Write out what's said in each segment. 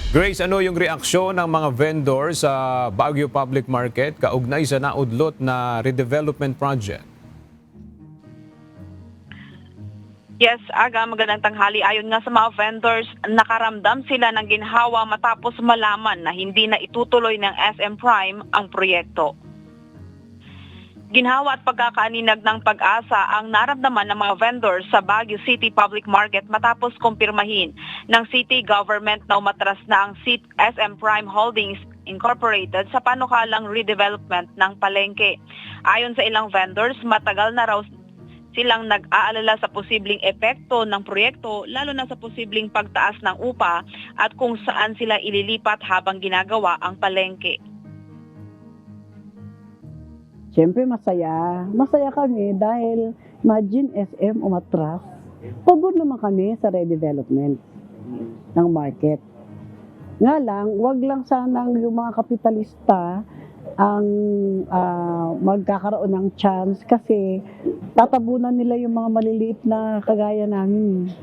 Grace, ano yung reaksyon ng mga vendor sa Baguio Public Market kaugnay sa naudlot na redevelopment project? Yes, Aga, magandang tanghali. Ayon nga sa mga vendors, nakaramdam sila ng ginhawa matapos malaman na hindi na itutuloy ng SM Prime ang proyekto. Ginhawa at pagkakaaninag ng pag-asa ang naramdaman ng mga vendors sa Baguio City Public Market matapos kumpirmahin ng city government na umatras na ang SM Prime Holdings Incorporated sa panukalang redevelopment ng palengke. Ayon sa ilang vendors, matagal na raw silang nag-aalala sa posibleng epekto ng proyekto, lalo na sa posibleng pagtaas ng upa at kung saan sila ililipat habang ginagawa ang palengke. Siyempre masaya. Masaya kami dahil imagine SM umatras. Pabor naman kami sa redevelopment ng market. Nga lang, wag lang sanang yung mga kapitalista ang magkakaroon ng chance kasi tatabunan nila yung mga maliliit na kagaya namin.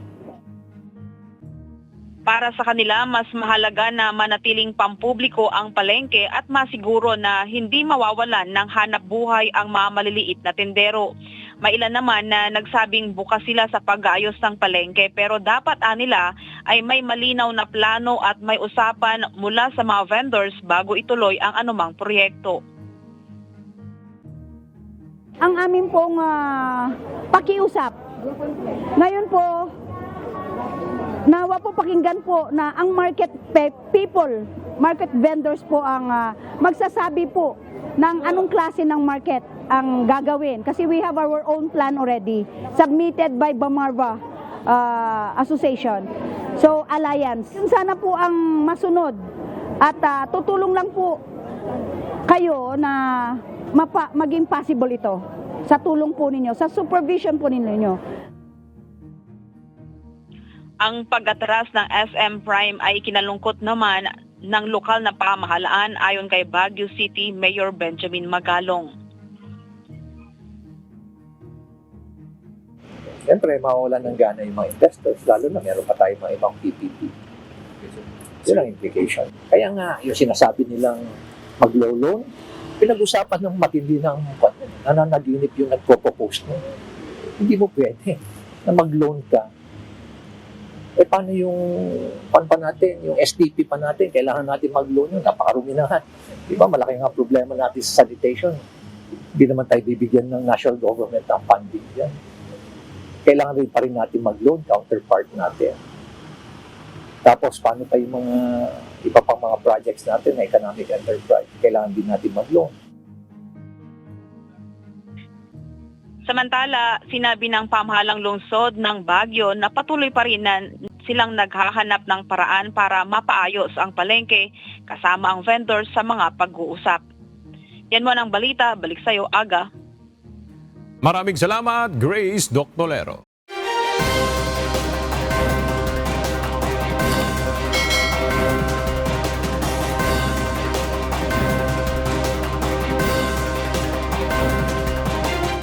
Para sa kanila, mas mahalaga na manatiling pampubliko ang palengke at masiguro na hindi mawawalan ng hanap buhay ang mga maliliit na tindero. May ilan naman na nagsabing bukas sila sa pag-aayos ng palengke pero dapat nila ay may malinaw na plano at may usapan mula sa mga vendors bago ituloy ang anumang proyekto. Ang amin pong pakiusap. Ngayon po, nawa po pakinggan po na ang market people, market vendors po ang magsasabi po ng anong klase ng market ang gagawin. Kasi we have our own plan already, submitted by Bamarva Association. So, Alliance. Yun sana po ang masunod. At tutulong lang po kayo na maging possible ito sa tulong po ninyo, sa supervision po ninyo. Ang pag-atras ng SM Prime ay kinalungkot naman ng lokal na pamahalaan ayon kay Baguio City Mayor Benjamin Magalong. Siyempre, mawawalan ng gana yung mga investors, lalo na meron pa tayong mga ibang PPP. Yun ang implication. Kaya nga, yung sinasabi nilang mag-loan, pinag-usapan ng matindi ng nananaginip yung nagpo-propose mo. Hindi mo pwede na mag-loan ka. Paano yung pa natin, yung STP pa natin, kailangan natin mag-loan yun, napakarumi na. Di ba, malaki nga problema natin sa sanitation. Hindi naman tayo bibigyan ng national government ang funding yan. Kailangan rin pa rin natin mag-loan, counterpart natin. Tapos, paano pa yung mga iba pang mga projects natin na economic enterprise? Kailangan din natin mag-loan. Samantala, sinabi ng pamahalang lungsod ng Baguio na patuloy pa rin na silang naghahanap ng paraan para mapaayos ang palengke kasama ang vendors sa mga pag-uusap. Yan mo ang balita, balik sa'yo, Aga. Maraming salamat, Grace Doctolero.